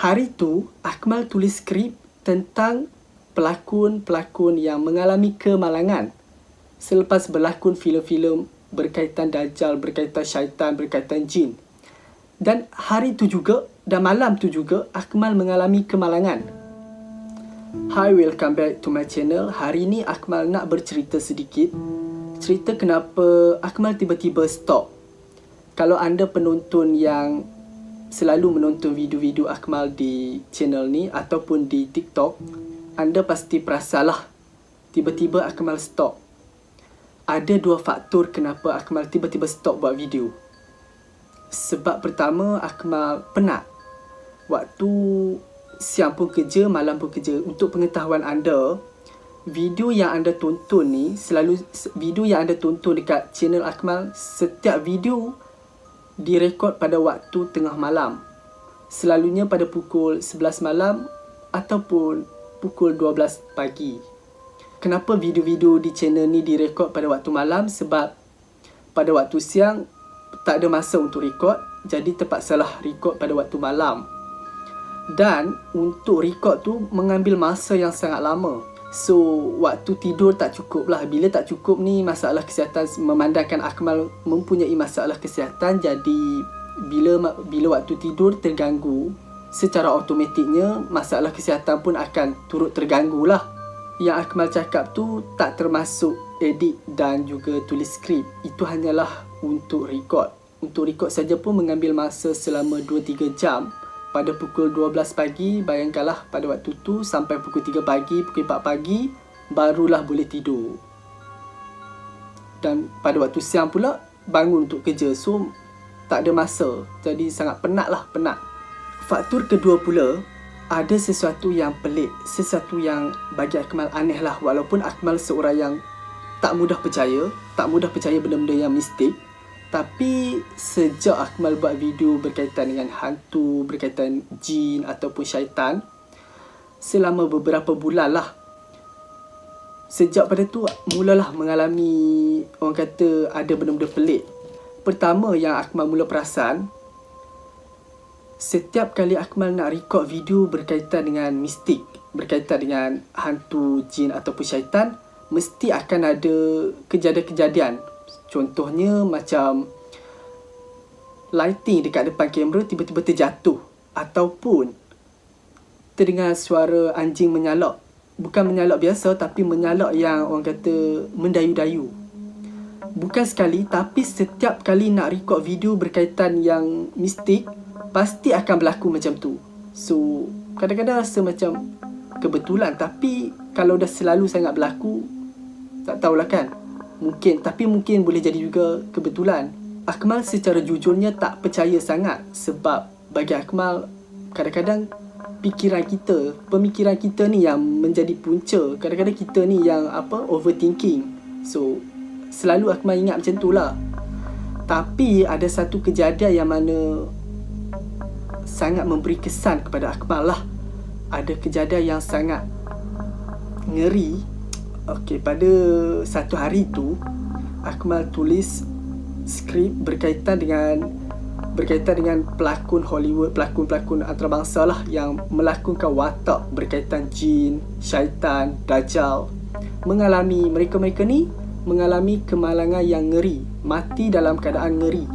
Hari tu, Akmal tulis skrip tentang pelakon-pelakon yang mengalami kemalangan selepas berlakon filem-filem berkaitan Dajjal, berkaitan syaitan, berkaitan jin. Dan hari tu juga, dan malam tu juga, Akmal mengalami kemalangan. Hi, welcome back to my channel. Hari ni Akmal nak bercerita sedikit. Cerita kenapa Akmal tiba-tiba stop. Kalau anda penonton yang selalu menonton video-video Akmal di channel ni ataupun di TikTok, anda pasti perasalah tiba-tiba Akmal stop. Ada dua faktor kenapa Akmal tiba-tiba stop buat video. Sebab pertama, Akmal penat. Waktu siang pun kerja, malam pun kerja. Untuk pengetahuan anda, video yang anda tonton ni, video yang anda tonton dekat channel Akmal, setiap video direkod pada waktu tengah malam. Selalunya pada pukul 11 malam ataupun pukul 12 pagi. Kenapa video-video di channel ni direkod pada waktu malam? Sebab pada waktu siang tak ada masa untuk rekod, jadi terpaksalah rekod pada waktu malam. Dan untuk rekod tu mengambil masa yang sangat lama. So, waktu tidur tak cukup lah. Bila tak cukup ni, masalah kesihatan, memandangkan Akmal mempunyai masalah kesihatan, jadi bila waktu tidur terganggu, secara automatiknya masalah kesihatan pun akan turut terganggu lah. Yang Akmal cakap tu tak termasuk edit dan juga tulis skrip. Itu hanyalah untuk rekod. Untuk rekod saja pun mengambil masa selama 2-3 jam. Pada pukul 12 pagi, bayangkanlah pada waktu tu sampai pukul 3 pagi, pukul 4 pagi, barulah boleh tidur. Dan pada waktu siang pula, bangun untuk kerja. So, tak ada masa. Jadi, sangat penat. Faktor kedua pula, ada sesuatu yang pelik. Sesuatu yang bagi Akmal aneh lah. Walaupun Akmal seorang yang tak mudah percaya benda-benda yang mistik. Tapi sejak Akmal buat video berkaitan dengan hantu, berkaitan jin ataupun syaitan, selama beberapa bulan lah, sejak pada tu mulalah mengalami, orang kata, ada benda-benda pelik. Pertama yang Akmal mula perasan, setiap kali Akmal nak rekod video berkaitan dengan mistik, berkaitan dengan hantu, jin ataupun syaitan, mesti akan ada kejadian-kejadian. Contohnya macam lighting dekat depan kamera tiba-tiba terjatuh, ataupun terdengar suara anjing menyalak. Bukan menyalak biasa, tapi menyalak yang orang kata mendayu-dayu. Bukan sekali, tapi setiap kali nak rekod video berkaitan yang mistik, pasti akan berlaku macam tu. So, kadang-kadang rasa macam kebetulan, tapi kalau dah selalu sangat berlaku, tak tahulah kan. Mungkin boleh jadi juga kebetulan. Akmal secara jujurnya tak percaya sangat, sebab bagi Akmal kadang-kadang pemikiran kita ni yang menjadi punca. Kadang-kadang kita ni yang overthinking. So, selalu Akmal ingat macam tu lah. Tapi ada satu kejadian yang mana sangat memberi kesan kepada Akmal lah. Ada kejadian yang sangat ngeri. Okey, pada satu hari tu Akmal tulis skrip berkaitan dengan pelakon Hollywood, pelakon-pelakon antarabangsa lah, yang melakonkan watak berkaitan jin, syaitan, dajjal. Mereka ni mengalami kemalangan yang ngeri, mati dalam keadaan ngeri.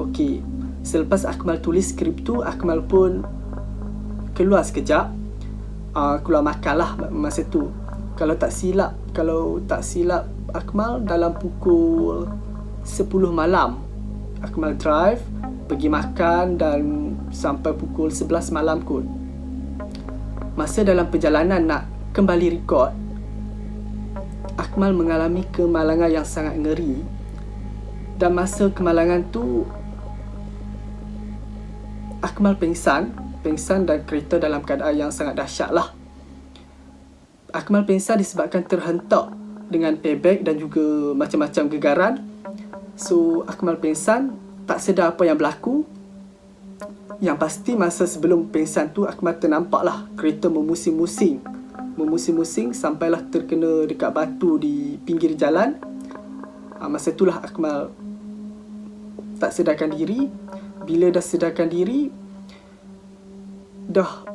Okey, selepas Akmal tulis skrip tu, Akmal pun keluar sekejap, keluar makan lah masa tu. Kalau tak silap Akmal dalam pukul 10 malam Akmal drive pergi makan, dan sampai pukul 11 malam kot. Masa dalam perjalanan nak kembali rekod, Akmal mengalami kemalangan yang sangat ngeri. Dan masa kemalangan tu Akmal pengsan dan kereta dalam keadaan yang sangat dahsyat lah. Akmal pengsan disebabkan terhentak dengan airbag dan juga macam-macam gegaran. So, Akmal pengsan, tak sedar apa yang berlaku. Yang pasti masa sebelum pengsan tu, Akmal ternampak lah kereta memusing-musing sampailah terkena dekat batu di pinggir jalan. Masa itulah Akmal tak sedarkan diri. Bila dah sedarkan diri,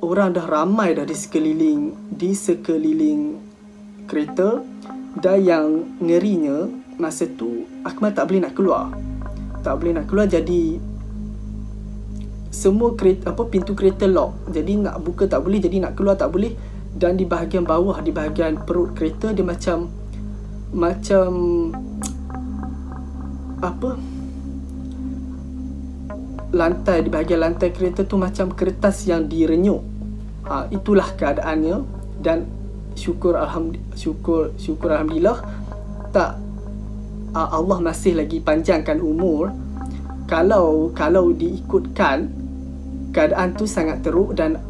orang dah ramai dah di sekeliling kereta. Dan yang ngerinya, masa tu Akmal tak boleh nak keluar. Jadi semua kereta, pintu kereta lock. Jadi nak buka tak boleh, jadi nak keluar tak boleh. Dan di bahagian bawah, di bahagian perut kereta, dia macam lantai, di bahagian lantai kereta tu macam kertas yang direnyuk. Itulah keadaannya. Dan syukur alhamdulillah Allah masih lagi panjangkan umur. Kalau diikutkan, keadaan tu sangat teruk dan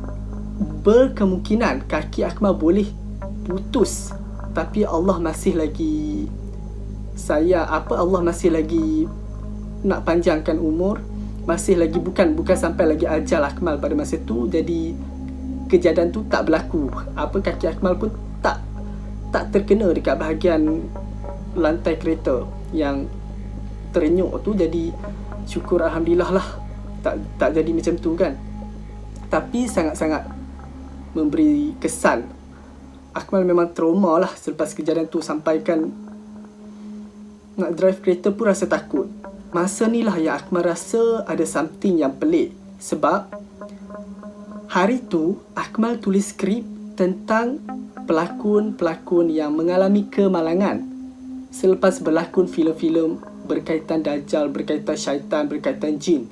berkemungkinan kaki Akmal boleh putus. Tapi Allah masih lagi Allah masih lagi nak panjangkan umur. Masih lagi bukan sampai lagi ajal Akmal pada masa tu. Jadi kejadian tu tak berlaku. Kaki Akmal pun tak terkena dekat bahagian lantai kereta yang terenyuk tu. Jadi syukur alhamdulillah lah tak jadi macam tu kan. Tapi sangat-sangat memberi kesan. Akmal memang trauma lah selepas kejadian tu, sampaikan nak drive kereta pun rasa takut. Masa ni lah yang Akmal rasa ada something yang pelik. Sebab hari tu Akmal tulis skrip tentang pelakon-pelakon yang mengalami kemalangan selepas berlakon filem-filem berkaitan Dajjal, berkaitan syaitan, berkaitan jin.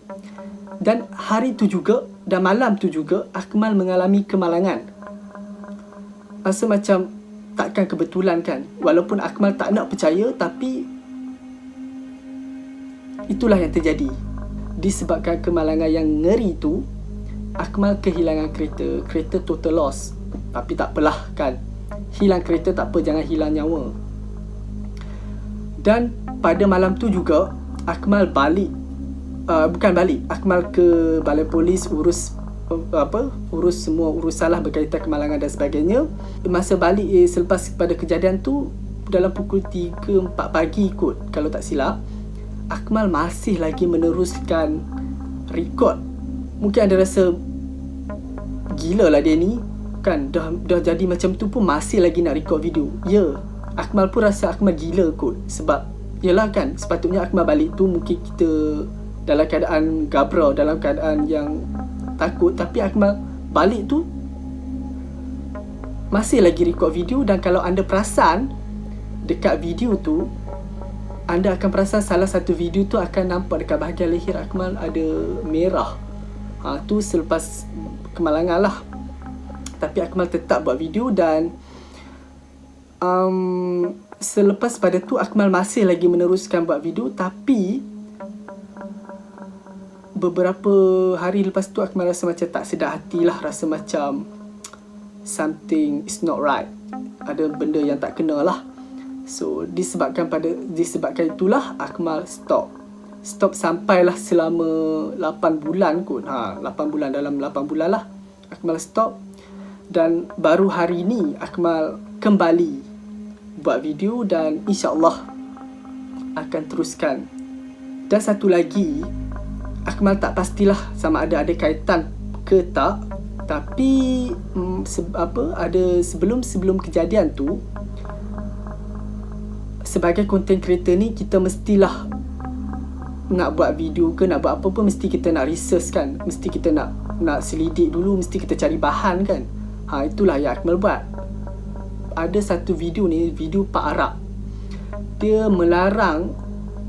Dan hari tu juga, dan malam tu juga, Akmal mengalami kemalangan. Rasa macam takkan kebetulan kan. Walaupun Akmal tak nak percaya, tapi itulah yang terjadi. Disebabkan kemalangan yang ngeri tu, Akmal kehilangan kereta. Kereta total loss. Tapi tak apalah kan. Hilang kereta tak apa, jangan hilang nyawa. Dan pada malam tu juga Akmal Akmal ke balai polis urus semua urusan lah berkaitan kemalangan dan sebagainya. Masa balik selepas pada kejadian tu, dalam pukul 3-4 pagi kot kalau tak silap, Akmal masih lagi meneruskan rekod. Mungkin ada rasa gila lah dia ni kan, dah jadi macam tu pun masih lagi nak rekod video. Ya, Akmal pun rasa Akmal gila kot. Sebab yelah kan, sepatutnya Akmal balik tu mungkin kita dalam keadaan gabra, dalam keadaan yang takut. Tapi Akmal balik tu masih lagi rekod video. Dan kalau anda perasan dekat video tu, anda akan perasan salah satu video tu akan nampak dekat bahagian leher Akmal ada merah. Tu selepas kemalangan lah. Tapi Akmal tetap buat video. Dan selepas pada tu Akmal masih lagi meneruskan buat video. Tapi beberapa hari lepas tu Akmal rasa macam tak sedar hati lah. Rasa macam something is not right. Ada benda yang tak kena lah. So disebabkan itulah Akmal stop sampailah selama 8 bulan kot. 8 bulan, dalam 8 bulan lah Akmal stop. Dan baru hari ni Akmal kembali buat video. Dan insyaAllah akan teruskan. Dan satu lagi, Akmal tak pastilah sama ada kaitan ke tak. Tapi sebelum kejadian tu, sebagai content creator ni, kita mestilah nak buat video ke nak buat apa pun, mesti kita nak research kan. Mesti kita nak selidik dulu, mesti kita cari bahan kan. Itulah yang Akmal buat. Ada satu video ni, video Pak Arab. Dia melarang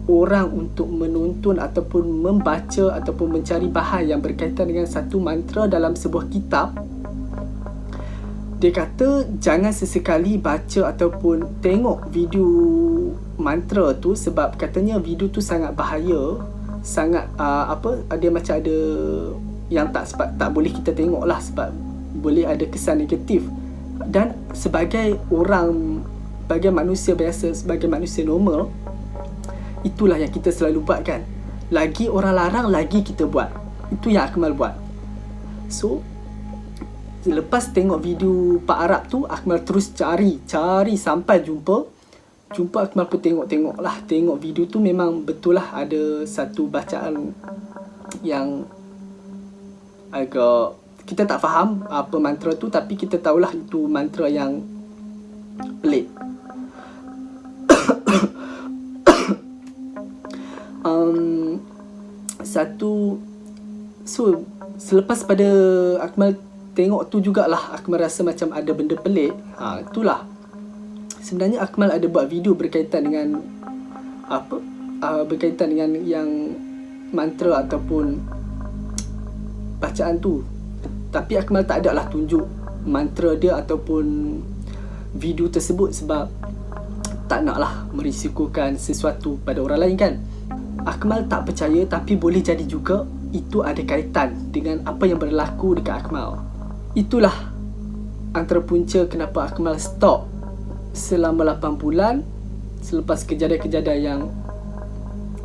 orang untuk menonton ataupun membaca ataupun mencari bahan yang berkaitan dengan satu mantra dalam sebuah kitab. Dia kata jangan sesekali baca ataupun tengok video mantra tu, sebab katanya video tu sangat bahaya, sangat dia macam ada yang tak boleh kita tengok lah, sebab boleh ada kesan negatif. Dan sebagai manusia biasa, sebagai manusia normal, itulah yang kita selalu buat kan. Lagi orang larang, lagi kita buat. Itu yang Akmal buat. So lepas tengok video Pak Arab tu, Akmal terus cari sampai jumpa. Akmal pun tengok video tu. Memang betul lah ada satu bacaan yang agak kita tak faham apa mantra tu, tapi kita tahulah itu mantra yang pelik. So selepas pada Akmal tengok tu jugalah Akmal rasa macam ada benda pelik. Itulah sebenarnya Akmal ada buat video berkaitan dengan berkaitan dengan yang mantra ataupun bacaan tu, tapi Akmal tak ada lah tunjuk mantra dia ataupun video tersebut sebab tak nak lah merisikokan sesuatu pada orang lain kan. Akmal tak percaya, tapi boleh jadi juga itu ada kaitan dengan apa yang berlaku dekat Akmal. Itulah antara punca kenapa Akmal stop selama 8 bulan selepas kejadian-kejadian yang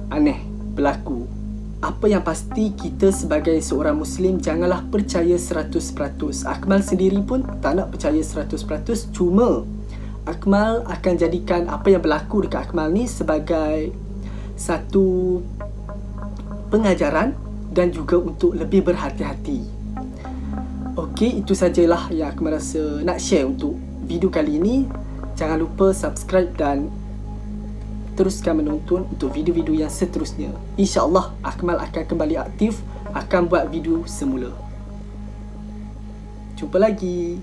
aneh berlaku. Apa yang pasti, kita sebagai seorang Muslim janganlah percaya 100%. Akmal sendiri pun tak nak percaya 100%. Cuma Akmal akan jadikan apa yang berlaku dekat Akmal ni sebagai satu pengajaran dan juga untuk lebih berhati-hati. Okey, itu sajalah yang Akmal rasa nak share untuk video kali ini. Jangan lupa subscribe dan teruskan menonton untuk video-video yang seterusnya. InsyaAllah Akmal akan kembali aktif, akan buat video semula. Jumpa lagi.